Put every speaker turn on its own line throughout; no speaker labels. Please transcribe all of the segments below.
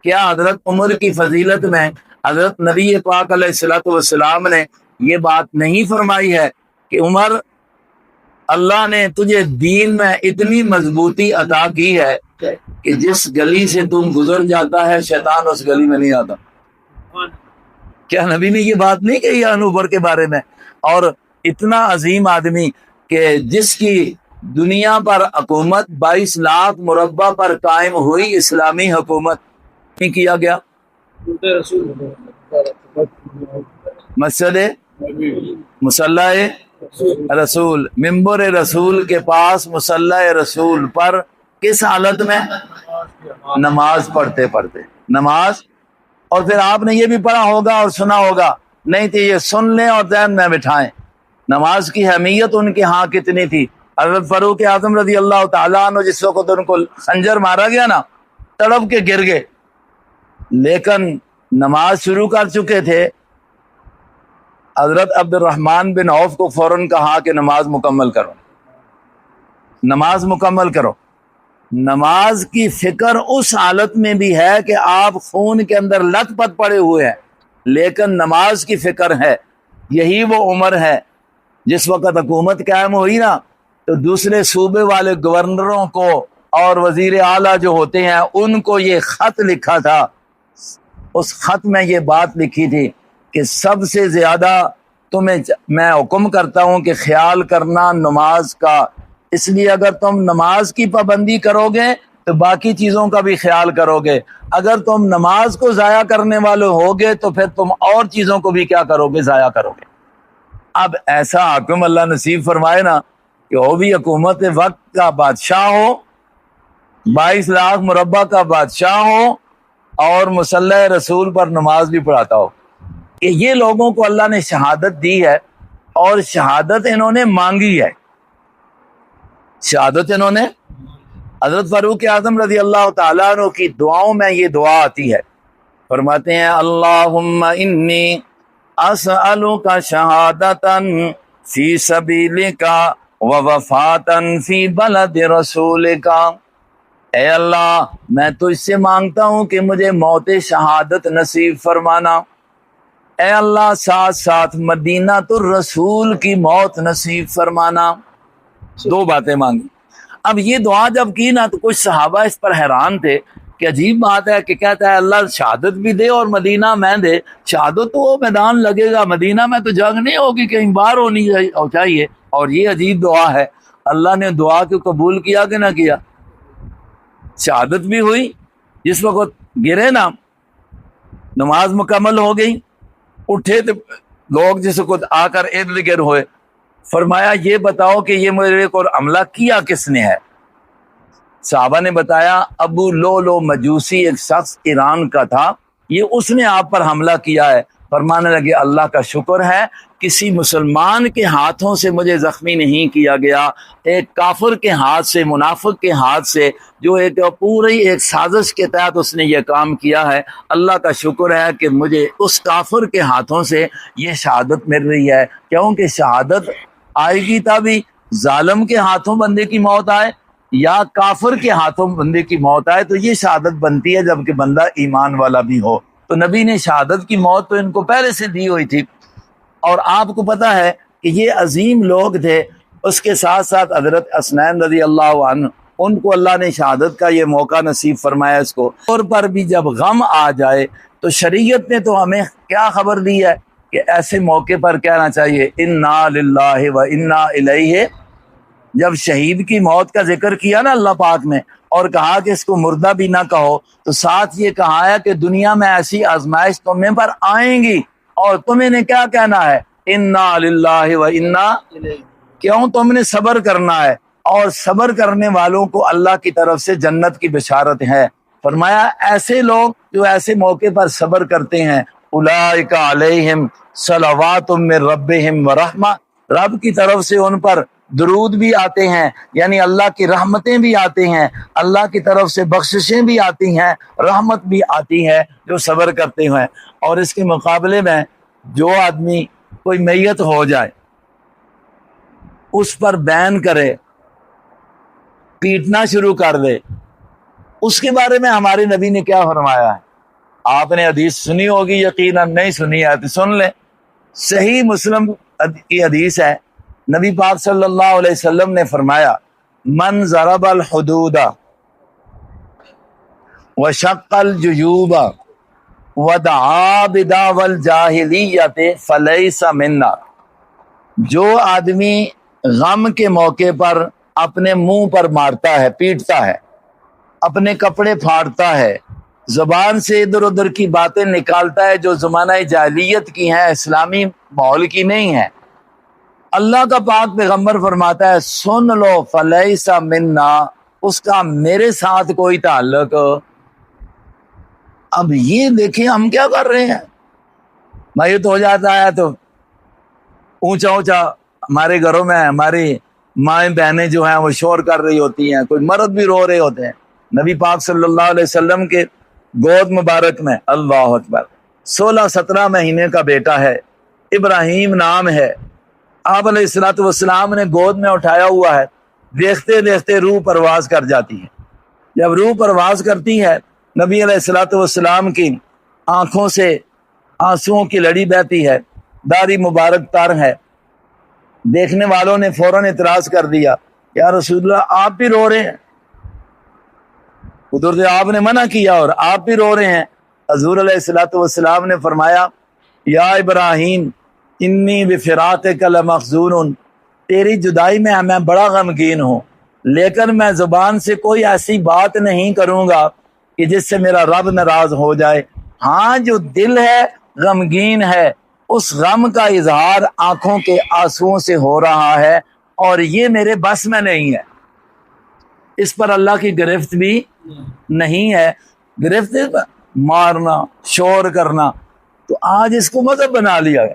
کیا حضرت عمر کی فضیلت میں حضرت نبی پاک علیہ الصلوۃ والسلام نے یہ بات نہیں فرمائی ہے کہ عمر، اللہ نے تجھے دین میں اتنی مضبوطی عطا کی ہے کہ جس گلی سے تم گزر جاتا ہے شیطان اس گلی میں نہیں آتا؟ کیا نبی نے یہ بات نہیں کہی عمر کے بارے میں؟ اور اتنا عظیم آدمی کہ جس کی دنیا پر حکومت 22 لاکھ مربع پر قائم ہوئی اسلامی حکومت، نہیں کیا گیا مسجد مصلی رسول، ممبر رسول کے پاس مصلی رسول پر کس حالت میں؟ نماز پڑھتے پڑھتے نماز۔ اور پھر آپ نے یہ بھی پڑھا ہوگا اور سنا ہوگا، نہیں تو یہ سن لیں اور ذہن میں بٹھائیں، نماز کی اہمیت ان کے ہاں کتنی تھی۔ حضرت فاروق اعظم رضی اللہ تعالیٰ عنہ جس وقت ان کو خنجر مارا گیا نا، تڑپ کے گر گئے، لیکن نماز شروع کر چکے تھے۔ حضرت عبد الرحمن بن عوف کو فوراً کہا کہ نماز مکمل کرو، نماز مکمل کرو۔ نماز کی فکر اس حالت میں بھی ہے کہ آپ خون کے اندر لت پت پڑے ہوئے ہیں، لیکن نماز کی فکر ہے۔ یہی وہ عمر ہے جس وقت حکومت قائم ہوئی نا، تو دوسرے صوبے والے گورنروں کو اور وزیر اعلیٰ جو ہوتے ہیں ان کو یہ خط لکھا تھا۔ اس خط میں یہ بات لکھی تھی کہ سب سے زیادہ تمہیں میں حکم کرتا ہوں کہ خیال کرنا نماز کا، اس لیے اگر تم نماز کی پابندی کرو گے تو باقی چیزوں کا بھی خیال کرو گے، اگر تم نماز کو ضائع کرنے والے ہوگے تو پھر تم اور چیزوں کو بھی کیا کرو گے؟ ضائع کرو گے۔ اب ایسا حاکم اللہ نصیب فرمائے نا کہ وہ بھی حکومت وقت کا بادشاہ ہو، 22 لاکھ مربع کا بادشاہ ہو اور مصلی رسول پر نماز بھی پڑھاتا ہو، کہ یہ لوگوں کو اللہ نے شہادت دی ہے، اور شہادت انہوں نے مانگی ہے، شہادت انہوں نے۔ حضرت فاروق اعظم رضی اللہ تعالیٰ عنہ کی دعاؤں میں یہ دعا آتی ہے، فرماتے ہیں اللہم انی اسألک شہادتا فی سبیلک ووفاتا فی بلد رسولک۔ اے اللہ، میں تجھ سے مانگتا ہوں کہ مجھے موت شہادت نصیب فرمانا، اے اللہ ساتھ ساتھ مدینہ الرسول کی موت نصیب فرمانا۔ دو باتیں مانگی۔ اب یہ دعا جب کی نا تو کچھ صحابہ اس پر حیران تھے کہ عجیب بات ہے کہ کہتا ہے اللہ شہادت بھی دے اور مدینہ میں دے، شہادت تو وہ میدان لگے گا، مدینہ میں تو جنگ نہیں ہوگی، کہیں باہر ہونی چاہیے، اور یہ عجیب دعا ہے۔ اللہ نے دعا کو قبول کیا کہ نہ کیا؟ شہادت بھی ہوئی، جس وقت گرے نا نماز مکمل ہو گئی، اٹھے تو لوگ جس وقت آ کر ارد گرد ہوئے، فرمایا یہ بتاؤ کہ یہ میرے کو حملہ کیا کس نے ہے؟ صحابہ نے بتایا ابو لولو مجوسی ایک شخص ایران کا تھا، یہ اس نے آپ پر حملہ کیا ہے۔ فرمانے لگے اللہ کا شکر ہے کسی مسلمان کے ہاتھوں سے مجھے زخمی نہیں کیا گیا، ایک کافر کے ہاتھ سے، منافق کے ہاتھ سے، جو ایک پوری ایک سازش کے تحت اس نے یہ کام کیا ہے، اللہ کا شکر ہے کہ مجھے اس کافر کے ہاتھوں سے یہ شہادت مل رہی ہے۔ کیونکہ شہادت آئے گی تبھی ظالم کے ہاتھوں بندے کی موت آئے یا کافر کے ہاتھوں بندے کی موت آئے، تو یہ شہادت بنتی ہے جب کہ بندہ ایمان والا بھی ہو۔ تو نبی نے شہادت کی موت تو ان کو پہلے سے دی ہوئی تھی، اور آپ کو پتا ہے کہ یہ عظیم لوگ تھے۔ اس کے ساتھ ساتھ حضرت حسنین رضی اللہ عنہ، ان کو اللہ نے شہادت کا یہ موقع نصیب فرمایا۔ اس کو اور پر بھی جب غم آ جائے تو شریعت نے تو ہمیں کیا خبر دی ہے کہ ایسے موقع پر کہنا چاہیے انا للہ و انا الیہ۔ جب شہید کی موت کا ذکر کیا نا اللہ پاک نے اور کہا کہ اس کو مردہ بھی نہ کہو، تو ساتھ یہ کہا ہے کہ دنیا میں ایسی آزمائش تمہیں پر آئیں گی اور تمہیں نے کیا کہنا ہے؟ انا للہ و انا۔ کیوں؟ تم نے صبر کرنا ہے، اور صبر کرنے والوں کو اللہ کی طرف سے جنت کی بشارت ہے۔ فرمایا ایسے لوگ جو ایسے موقع پر صبر کرتے ہیں، اولئک علیہم صلوات من ربہم ورحمہ، رب کی طرف سے ان پر درود بھی آتے ہیں، یعنی اللہ کی رحمتیں بھی آتی ہیں، اللہ کی طرف سے بخششیں بھی آتی ہیں، رحمت بھی آتی ہے جو صبر کرتے ہیں۔ اور اس کے مقابلے میں جو آدمی کوئی میت ہو جائے، اس پر بین کرے، پیٹنا شروع کر دے، اس کے بارے میں ہمارے نبی نے کیا فرمایا ہے؟ آپ نے حدیث سنی ہوگی، یقیناً نہیں سنی ہے تو سن لیں۔ صحیح مسلم کی حدیث ہے، نبی پاک صلی اللہ علیہ وسلم نے فرمایا من ضرب الحدود وشق الجیوب ودعا بدعوى الجاہلیت فلیس منا، جو آدمی غم کے موقع پر اپنے منہ پر مارتا ہے، پیٹتا ہے، اپنے کپڑے پھاڑتا ہے، زبان سے ادھر ادھر کی باتیں نکالتا ہے جو زمانہ جاہلیت کی ہیں، اسلامی ماحول کی نہیں ہے، اللہ کا پاک پیغمبر فرماتا ہے سن لو فلیس منا، اس کا میرے ساتھ کوئی تعلق۔ اب یہ دیکھیں ہم کیا کر رہے ہیں، میت ہو جاتا ہے تو اونچا اونچا ہمارے گھروں میں ہماری مائیں بہنیں جو ہیں وہ شور کر رہی ہوتی ہیں، کوئی مرد بھی رو رہے ہوتے ہیں۔ نبی پاک صلی اللہ علیہ وسلم کے گود مبارک میں اللہ اکبر 16-17 مہینے کا بیٹا ہے، ابراہیم نام ہے، آپ علیہ الصلوۃ والسلام نے گود میں اٹھایا ہوا ہے، دیکھتے دیکھتے روح پرواز کر جاتی ہے۔ جب روح پرواز کرتی ہے نبی علیہ الصلوۃ والسلام کی آنکھوں سے آنسوؤں کی لڑی بہتی ہے، داڑھی مبارک تر ہے، دیکھنے والوں نے فوراً اعتراض کر دیا یا رسول اللہ آپ بھی رو رہے ہیں، ادھر سے آپ نے منع کیا اور آپ بھی رو رہے ہیں۔ حضور علیہ الصلوۃ والسلام نے فرمایا یا ابراہیم انی بفراقک لمحزون، تیری جدائی میں بڑا غمگین ہوں، لیکن میں زبان سے کوئی ایسی بات نہیں کروں گا کہ جس سے میرا رب ناراض ہو جائے۔ ہاں جو دل ہے غمگین ہے، اس غم کا اظہار آنکھوں کے آنسوؤں سے ہو رہا ہے اور یہ میرے بس میں نہیں ہے، اس پر اللہ کی گرفت بھی نہیں ہے۔ گرفت مارنا، شور کرنا، تو آج اس کو مذہب بنا لیا گیا۔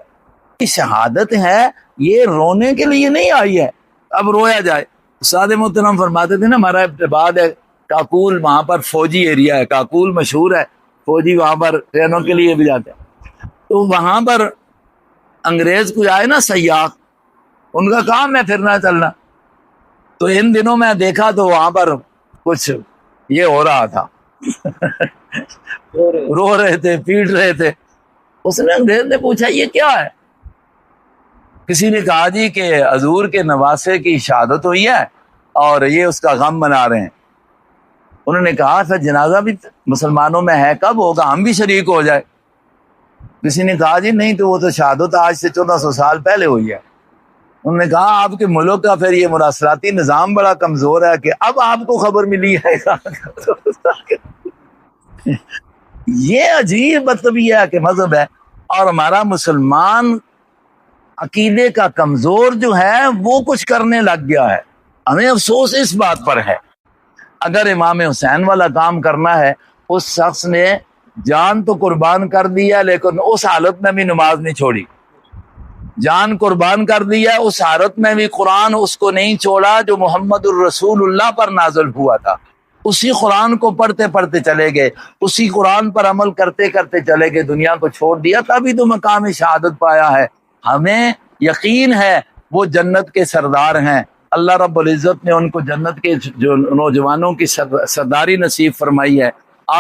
یہ شہادت ہے، یہ رونے کے لیے نہیں آئی ہے اب رویا جائے۔ استاد محترم فرماتے تھے نا ہمارا ابتباد ہے کاکول، وہاں پر فوجی ایریا ہے، کاکول مشہور ہے، فوجی وہاں پر ٹرینوں کے لیے بھی جاتے ہیں، تو وہاں پر انگریز کو آئے نا سیاح، ان کا کام ہے پھرنا چلنا، تو ان دنوں میں دیکھا تو وہاں پر کچھ یہ ہو رہا تھا رو رہے تھے، پیٹ رہے تھے۔ اس نے انگریز نے پوچھا یہ کیا ہے؟ کسی نے کہا جی کہ حضور کے نواسے کی شہادت ہوئی ہے اور یہ اس کا غم منا رہے ہیں۔ انہوں نے کہا پھر جنازہ بھی مسلمانوں میں ہے، کب ہوگا، ہم بھی شریک ہو جائے۔ کسی نے کہا جی نہیں، تو وہ تو شہادت آج سے 1400 سال پہلے ہوئی ہے۔ انہوں نے کہا آپ کے ملک کا پھر یہ مراسلاتی نظام بڑا کمزور ہے کہ اب آپ کو خبر ملی ہے۔ یہ عجیب مطلبیہ ہے کہ مذہب ہے، اور ہمارا مسلمان عقیدے کا کمزور جو ہے وہ کچھ کرنے لگ گیا ہے۔ ہمیں افسوس اس بات پر ہے، اگر امام حسین والا کام کرنا ہے، اس شخص نے جان تو قربان کر دیا لیکن اس حالت میں بھی نماز نہیں چھوڑی، جان قربان کر دیا، اس حالت میں بھی قرآن اس کو نہیں چھوڑا جو محمد الرسول اللہ پر نازل ہوا تھا، اسی قرآن کو پڑھتے پڑھتے چلے گئے، اسی قرآن پر عمل کرتے کرتے چلے گئے، دنیا کو چھوڑ دیا، تبھی تو مقام شہادت پایا ہے۔ ہمیں یقین ہے وہ جنت کے سردار ہیں، اللہ رب العزت نے ان کو جنت کے جو نوجوانوں کی سرداری نصیب فرمائی ہے۔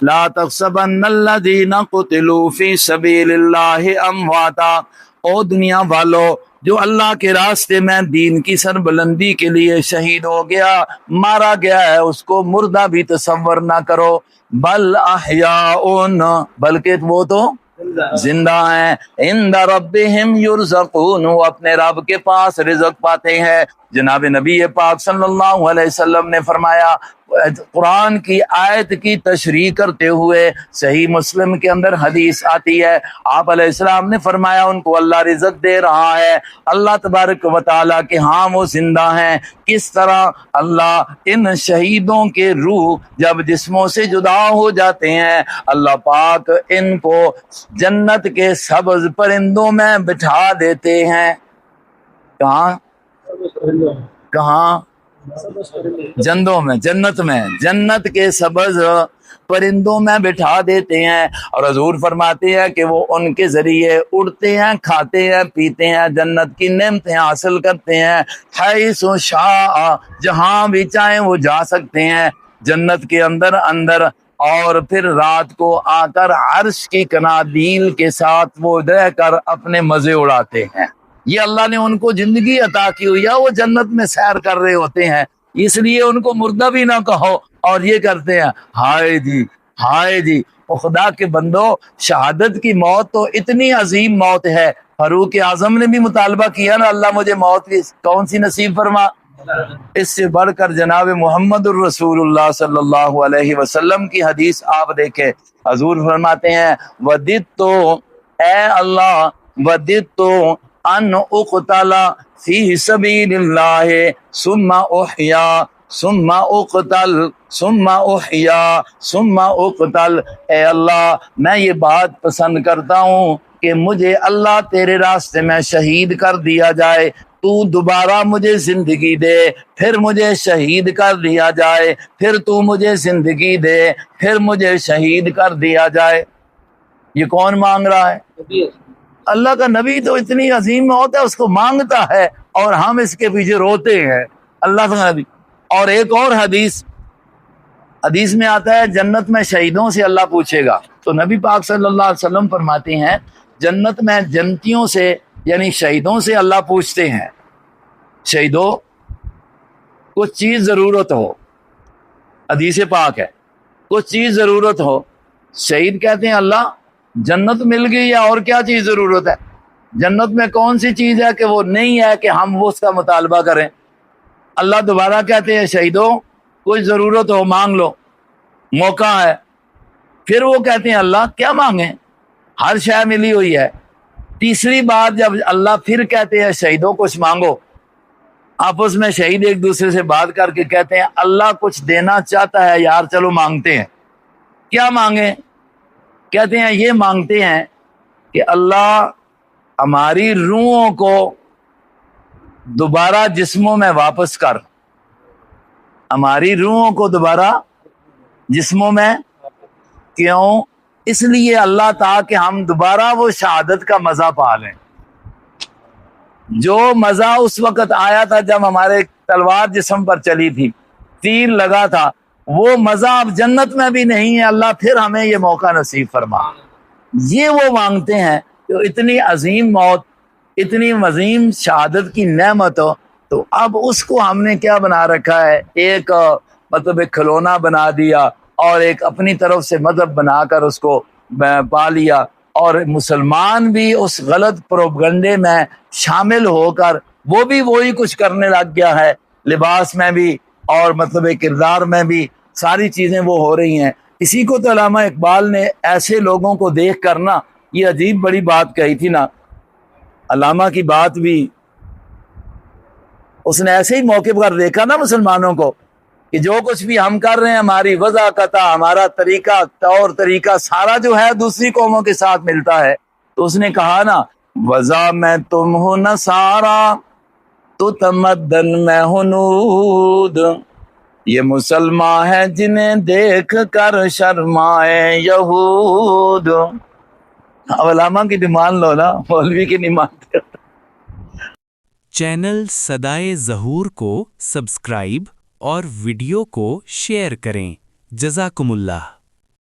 لا تحسبن الذین قتلوا فی سبیل اللہ امواتا، او دنیا والو جو اللہ کے راستے میں دین کی سربلندی کے لیے شہید ہو گیا، مارا گیا ہے، اس کو مردہ بھی تصور نہ کرو، بل احیاء، بلکہ وہ تو زندہ ہیں، عند ربہم یرزقون، وہ اپنے رب کے پاس رزق پاتے ہیں۔ جناب نبی پاک صلی اللہ علیہ وسلم نے فرمایا، قرآن کی آیت کی تشریح کرتے ہوئے صحیح مسلم کے اندر حدیث آتی ہے، آپ علیہ السلام نے فرمایا ان کو اللہ رزق دے رہا ہے، اللہ تبارک و تعالیٰ کے ہاں وہ زندہ ہیں۔ کس طرح اللہ ان شہیدوں کے روح جب جسموں سے جدا ہو جاتے ہیں، اللہ پاک ان کو جنت کے سبز پرندوں میں بٹھا دیتے ہیں۔ کہاں؟ جندوں میں، جنت میں، جنت کے سبز پرندوں میں بٹھا دیتے ہیں، اور حضور فرماتے ہیں کہ وہ ان کے ذریعے اڑتے ہیں، کھاتے ہیں، پیتے ہیں، جنت کی نعمتیں حاصل کرتے ہیں، حیث شاء، جہاں بھی چاہیں وہ جا سکتے ہیں۔ جنت کے اندر اور پھر رات کو آ کر عرش کی کنادیل کے ساتھ وہ رہ کر اپنے مزے اڑاتے ہیں. یہ اللہ نے ان کو زندگی عطا کی ہوئی ہے, وہ جنت میں سیر کر رہے ہوتے ہیں, اس لیے ان کو مردہ بھی نہ کہو. اور یہ کرتے ہیں ہائے جی ہائے جی. وہ خدا کے بندو, شہادت کی موت تو اتنی عظیم موت ہے, فاروق اعظم نے بھی مطالبہ کیا نا, اللہ مجھے موت کی کون سی نصیب فرما. اس سے بڑھ کر جناب محمد الرسول اللہ صلی اللہ علیہ وسلم کی حدیث آپ دیکھیں, حضور فرماتے ہیں وددت, اے اللہ وددت ان اقتل فی سبیل اللہ ثم احیا ثم اقتل ثم احیا ثم اقتل. اے اللہ میں یہ بات پسند کرتا ہوں کہ مجھے اللہ تیرے راستے میں شہید کر دیا جائے, تو دوبارہ مجھے زندگی دے, پھر مجھے شہید کر دیا جائے, پھر تو مجھے زندگی دے, پھر مجھے شہید کر دیا جائے. یہ کون مانگ رہا ہے؟ اللہ کا نبی. تو اتنی عظیم موت ہے, اس کو مانگتا ہے اور ہم اس کے پیچھے روتے ہیں. اللہ کا نبی. اور ایک اور حدیث میں آتا ہے جنت میں شہیدوں سے اللہ پوچھے گا. تو نبی پاک صلی اللہ علیہ وسلم فرماتے ہیں جنت میں جنتیوں سے یعنی شہیدوں سے اللہ پوچھتے ہیں, شہیدوں کچھ چیز ضرورت ہو, حدیث پاک ہے, کچھ چیز ضرورت ہو. شہید کہتے ہیں اللہ جنت مل گئی یا اور کیا چیز ضرورت ہے؟ جنت میں کون سی چیز ہے کہ وہ نہیں ہے کہ ہم وہ اس کا مطالبہ کریں؟ اللہ دوبارہ کہتے ہیں شہیدوں کوئی ضرورت ہو مانگ لو, موقع ہے. پھر وہ کہتے ہیں اللہ کیا مانگیں, ہر شے ملی ہوئی ہے. تیسری بار جب اللہ پھر کہتے ہیں شہیدوں کچھ مانگو, آپس میں شہید ایک دوسرے سے بات کر کے کہتے ہیں اللہ کچھ دینا چاہتا ہے یار, چلو مانگتے ہیں. کیا مانگیں؟ کہتے ہیں یہ مانگتے ہیں کہ اللہ ہماری روحوں کو دوبارہ جسموں میں واپس کر, ہماری روحوں کو دوبارہ جسموں میں. کیوں؟ اس لیے اللہ تاکہ ہم دوبارہ وہ شہادت کا مزہ پا لیں. جو مزہ اس وقت آیا تھا جب ہمارے تلوار جسم پر چلی تھی, تیر لگا تھا, وہ مزہ اب جنت میں بھی نہیں ہے. اللہ پھر ہمیں یہ موقع نصیب فرما. یہ وہ مانگتے ہیں جو اتنی عظیم موت, اتنی عظیم شہادت کی نعمت ہو. تو اب اس کو ہم نے کیا بنا رکھا ہے, ایک مطلب ایک کھلونا بنا دیا اور ایک اپنی طرف سے مذہب بنا کر اس کو پا لیا. اور مسلمان بھی اس غلط پروپگنڈے میں شامل ہو کر وہ بھی وہی کچھ کرنے لگ گیا ہے, لباس میں بھی اور مطلب کردار میں بھی ساری چیزیں وہ ہو رہی ہیں. اسی کو تو علامہ اقبال نے ایسے لوگوں کو دیکھ کر نا یہ عجیب بڑی بات کہی تھی نا. علامہ کی بات بھی اس نے ایسے ہی موقع پر دیکھا نا مسلمانوں کو کہ جو کچھ بھی ہم کر رہے ہیں, ہماری وضاقت, ہمارا طریقہ طور طریقہ سارا جو ہے دوسری قوموں کے ساتھ ملتا ہے. تو اس نے کہا نا وضا میں تم ہو نصارا تو تمدن میں ہنود, یہ مسلمان ہے جنہیں دیکھ کر شرمائے یہود. علامہ کی بھی مان لو نا, مولوی کی نہیں مانتے.
چینل صدائے ظہور کو سبسکرائب اور ویڈیو کو شیئر کریں. جزاکم اللہ.